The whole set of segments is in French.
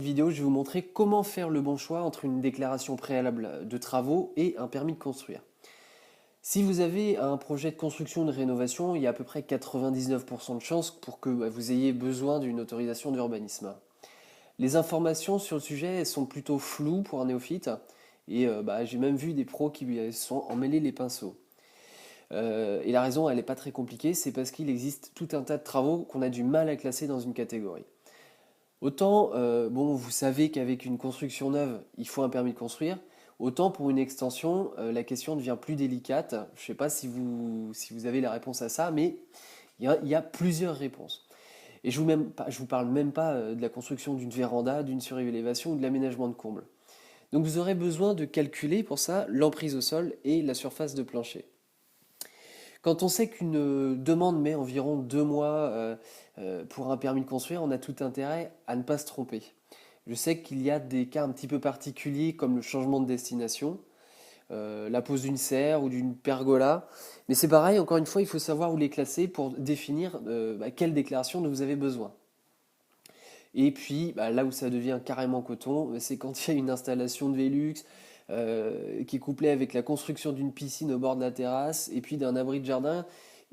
Vidéo, je vais vous montrer comment faire le bon choix entre une déclaration préalable de travaux et un permis de construire. Si vous avez un projet de construction ou de rénovation, il y a à peu près 99% de chances pour que vous ayez besoin d'une autorisation d'urbanisme. Les informations sur le sujet elles sont plutôt floues pour un néophyte et j'ai même vu des pros qui sont emmêlés les pinceaux. Et la raison, elle n'est pas très compliquée, c'est parce qu'il existe tout un tas de travaux qu'on a du mal à classer dans une catégorie. Autant, vous savez qu'avec une construction neuve, il faut un permis de construire. Autant pour une extension, la question devient plus délicate. Je ne sais pas si vous avez la réponse à ça, mais il y a plusieurs réponses. Et je vous parle même pas de la construction d'une véranda, d'une surélévation ou de l'aménagement de combles. Donc vous aurez besoin de calculer pour ça l'emprise au sol et la surface de plancher. Quand on sait qu'une demande met environ 2 mois pour un permis de construire, on a tout intérêt à ne pas se tromper. Je sais qu'il y a des cas un petit peu particuliers comme le changement de destination, la pose d'une serre ou d'une pergola. Mais c'est pareil, encore une fois, il faut savoir où les classer pour définir quelle déclaration dont vous avez besoin. Et puis là où ça devient carrément coton, c'est quand il y a une installation de Velux qui est couplée avec la construction d'une piscine au bord de la terrasse et puis d'un abri de jardin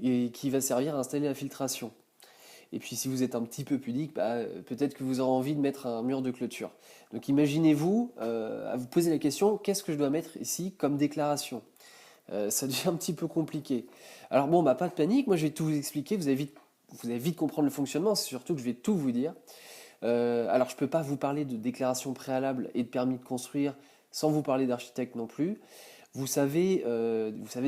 et qui va servir à installer la filtration. Et puis si vous êtes un petit peu pudique, peut-être que vous aurez envie de mettre un mur de clôture. Donc imaginez-vous à vous poser la question, qu'est-ce que je dois mettre ici comme déclaration? Ça devient un petit peu compliqué. Alors bon, pas de panique, moi je vais tout vous expliquer, vous allez vite comprendre le fonctionnement, c'est surtout que je vais tout vous dire. Alors je ne peux pas vous parler de déclaration préalable et de permis de construire sans vous parler d'architecte non plus. Vous savez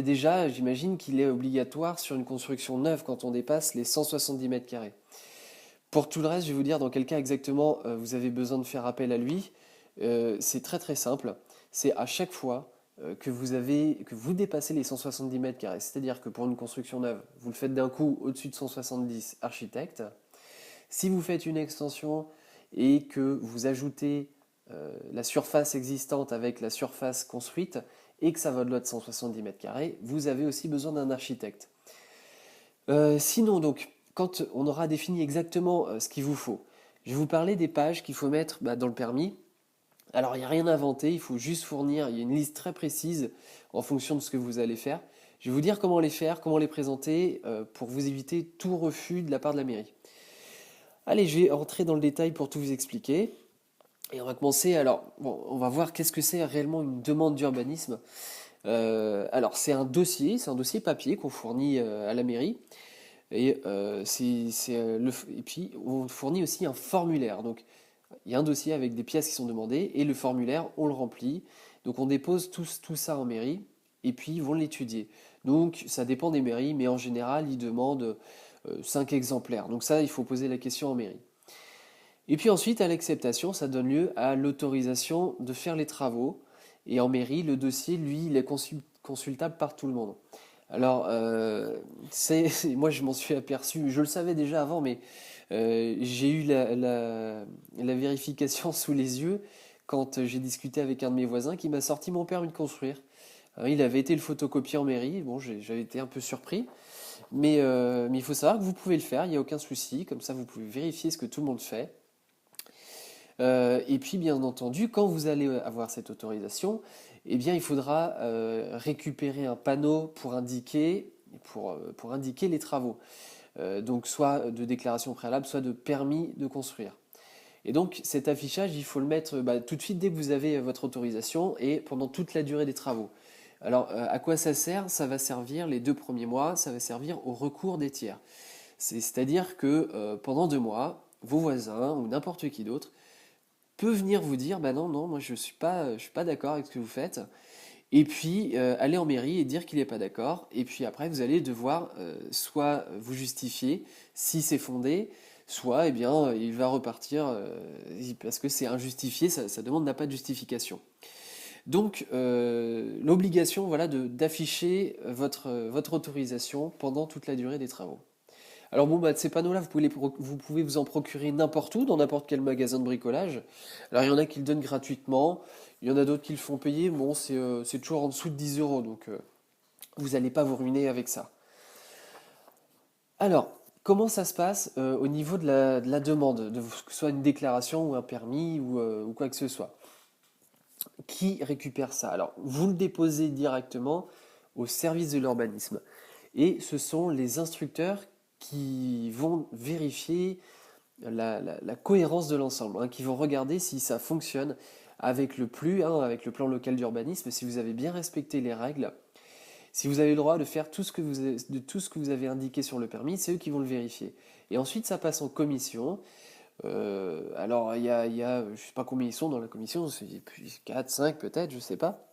déjà, j'imagine qu'il est obligatoire sur une construction neuve quand on dépasse les 170 mètres carrés. Pour tout le reste, je vais vous dire dans quel cas exactement vous avez besoin de faire appel à lui. C'est très très simple. C'est à chaque fois que vous dépassez les 170 mètres carrés. C'est-à-dire que pour une construction neuve, vous le faites d'un coup au-dessus de 170 architectes. Si vous faites une extension et que vous ajoutez la surface existante avec la surface construite et que ça va au-delà de 170 mètres carrés, vous avez aussi besoin d'un architecte. Sinon, donc, quand on aura défini exactement ce qu'il vous faut, je vais vous parler des pages qu'il faut mettre dans le permis. Alors, il n'y a rien à inventer, il faut juste fournir, il y a une liste très précise en fonction de ce que vous allez faire. Je vais vous dire comment les faire, comment les présenter pour vous éviter tout refus de la part de la mairie. Allez, je vais rentrer dans le détail pour tout vous expliquer. Et on va commencer. Alors, bon, on va voir qu'est-ce que c'est réellement une demande d'urbanisme. Alors, c'est un dossier papier qu'on fournit à la mairie. Et puis, on fournit aussi un formulaire. Donc, il y a un dossier avec des pièces qui sont demandées et le formulaire, on le remplit. Donc, on dépose tout ça en mairie et puis ils vont l'étudier. Donc, ça dépend des mairies, mais en général, ils demandent 5 exemplaires. Donc, ça, il faut poser la question en mairie. Et puis ensuite, à l'acceptation, ça donne lieu à l'autorisation de faire les travaux. Et en mairie, le dossier, lui, il est consultable par tout le monde. Alors, moi, je m'en suis aperçu, je le savais déjà avant, mais j'ai eu la vérification sous les yeux quand j'ai discuté avec un de mes voisins qui m'a sorti mon permis de construire. Il avait été le photocopier en mairie, bon, j'avais été un peu surpris, mais il faut savoir que vous pouvez le faire, il n'y a aucun souci, comme ça vous pouvez vérifier ce que tout le monde fait. Et puis, bien entendu, quand vous allez avoir cette autorisation, eh bien, il faudra récupérer un panneau pour indiquer les travaux. Donc, soit de déclaration préalable, soit de permis de construire. Et donc, cet affichage, il faut le mettre tout de suite dès que vous avez votre autorisation et pendant toute la durée des travaux. Alors, à quoi ça sert? Ça va servir les 2 premiers mois, ça va servir au recours des tiers. C'est-à-dire que pendant 2 mois, vos voisins ou n'importe qui d'autre peut venir vous dire bah non non moi je suis pas d'accord avec ce que vous faites et puis aller en mairie et dire qu'il n'est pas d'accord et puis après vous allez devoir soit vous justifier si c'est fondé soit il va repartir parce que c'est injustifié sa demande n'a pas de justification donc l'obligation voilà d'afficher votre autorisation pendant toute la durée des travaux. Alors bon, ces panneaux-là, vous pouvez vous en procurer n'importe où, dans n'importe quel magasin de bricolage. Alors il y en a qui le donnent gratuitement, il y en a d'autres qui le font payer. Bon, c'est toujours en dessous de 10 euros, donc vous n'allez pas vous ruiner avec ça. Alors, Comment ça se passe au niveau de la demande, que ce soit une déclaration ou un permis ou quoi que ce soit? Qui récupère ça? Alors, vous le déposez directement au service de l'urbanisme. Et ce sont les instructeurs qui vont vérifier la cohérence de l'ensemble, hein, qui vont regarder si ça fonctionne avec le PLU, hein, avec le plan local d'urbanisme, si vous avez bien respecté les règles, si vous avez le droit de faire tout ce que vous avez indiqué sur le permis, c'est eux qui vont le vérifier. Et ensuite, ça passe en commission. Alors, je sais pas combien ils sont dans la commission, c'est 4, 5 peut-être, je sais pas.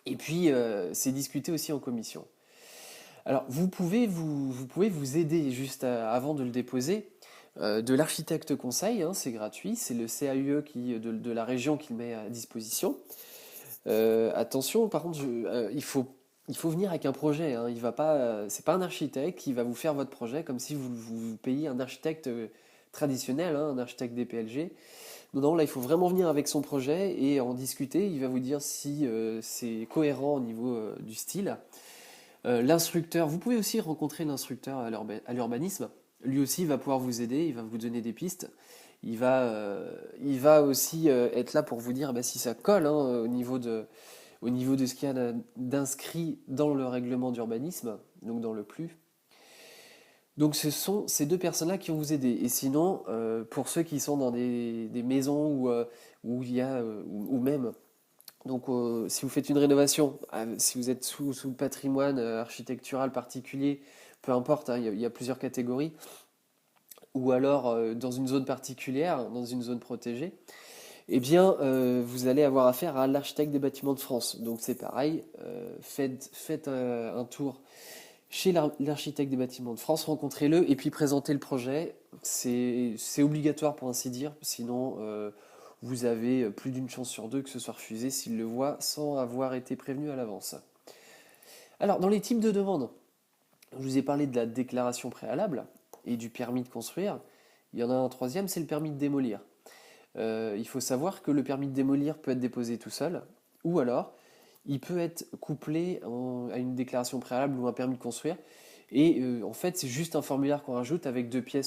Et puis, c'est discuté aussi en commission. Alors, vous pouvez vous aider juste avant de le déposer de l'architecte conseil, hein, c'est gratuit, c'est le CAUE de la région qui le met à disposition. Attention, par contre, il faut venir avec un projet, hein, il va pas, c'est pas un architecte qui va vous faire votre projet comme si vous payiez un architecte traditionnel, hein, un architecte DPLG. Non, non, là, il faut vraiment venir avec son projet et en discuter. Il va vous dire si c'est cohérent au niveau du style. L'instructeur, vous pouvez aussi rencontrer l'instructeur à l'urbanisme. Lui aussi va pouvoir vous aider, il va vous donner des pistes. Il va aussi être là pour vous dire bah, si ça colle, hein, au niveau de ce qu'il y a d'inscrit dans le règlement d'urbanisme, donc dans le PLU. Donc ce sont ces deux personnes-là qui vont vous aider. Et sinon, pour ceux qui sont dans des maisons où il y a, ou même donc, si vous faites une rénovation, si vous êtes sous patrimoine architectural particulier, peu importe, hein, il y a plusieurs catégories, ou alors dans une zone particulière, dans une zone protégée, eh bien, vous allez avoir affaire à l'architecte des bâtiments de France. Donc, c'est pareil, faites un tour chez l'architecte des bâtiments de France, rencontrez-le et puis présentez le projet. C'est obligatoire pour ainsi dire, sinon vous avez plus d'une chance sur deux que ce soit refusé s'il le voit sans avoir été prévenu à l'avance. Alors, dans les types de demandes, je vous ai parlé de la déclaration préalable et du permis de construire. Il y en a un troisième, c'est le permis de démolir. Il faut savoir que le permis de démolir peut être déposé tout seul, ou alors il peut être couplé à une déclaration préalable ou un permis de construire. Et en fait, c'est juste un formulaire qu'on rajoute avec deux pièces.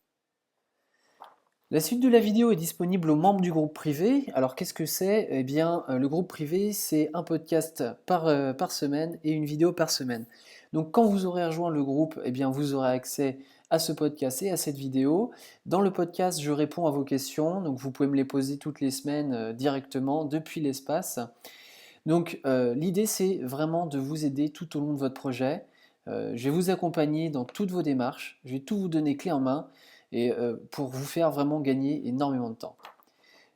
La suite de la vidéo est disponible aux membres du groupe privé. Alors qu'est-ce que c'est? Eh bien, le groupe privé, c'est un podcast par semaine et une vidéo par semaine. Donc quand vous aurez rejoint le groupe, eh bien, vous aurez accès à ce podcast et à cette vidéo. Dans le podcast, je réponds à vos questions, donc vous pouvez me les poser toutes les semaines directement depuis l'espace. Donc l'idée, c'est vraiment de vous aider tout au long de votre projet. Je vais vous accompagner dans toutes vos démarches, je vais tout vous donner clé en main et pour vous faire vraiment gagner énormément de temps.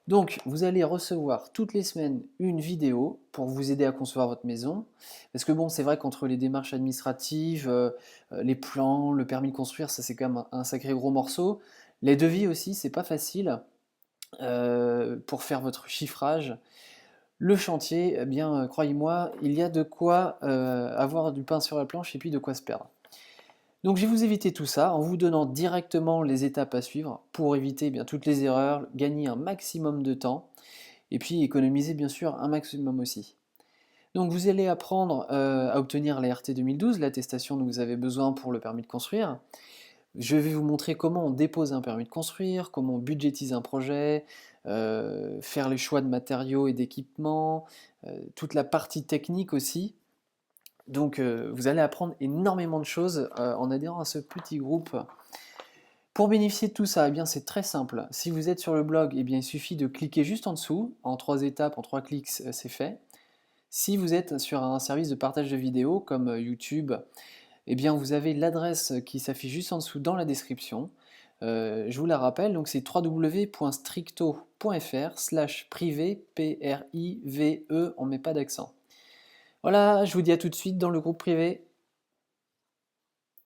Donc, vous allez recevoir toutes les semaines une vidéo pour vous aider à concevoir votre maison. Parce que bon, c'est vrai qu'entre les démarches administratives, les plans, le permis de construire, ça c'est quand même un sacré gros morceau. Les devis aussi, c'est pas facile pour faire votre chiffrage. Le chantier, eh bien, croyez-moi, il y a de quoi avoir du pain sur la planche et puis de quoi se perdre. Donc je vais vous éviter tout ça en vous donnant directement les étapes à suivre pour éviter bien toutes les erreurs, gagner un maximum de temps et puis économiser bien sûr un maximum aussi. Donc vous allez apprendre à obtenir la RT 2012, l'attestation dont vous avez besoin pour le permis de construire. Je vais vous montrer comment on dépose un permis de construire, comment on budgétise un projet, faire les choix de matériaux et d'équipements, toute la partie technique aussi. Donc vous allez apprendre énormément de choses en adhérant à ce petit groupe. Pour bénéficier de tout ça, eh bien c'est très simple. Si vous êtes sur le blog, eh bien il suffit de cliquer juste en dessous. En 3 étapes, en 3 clics, c'est fait. Si vous êtes sur un service de partage de vidéos comme YouTube, eh bien vous avez l'adresse qui s'affiche juste en dessous dans la description. Je vous la rappelle, donc c'est www.stricto.fr/privé, P-R-I-V-E, on ne met pas d'accent. Voilà, je vous dis à tout de suite dans le groupe privé.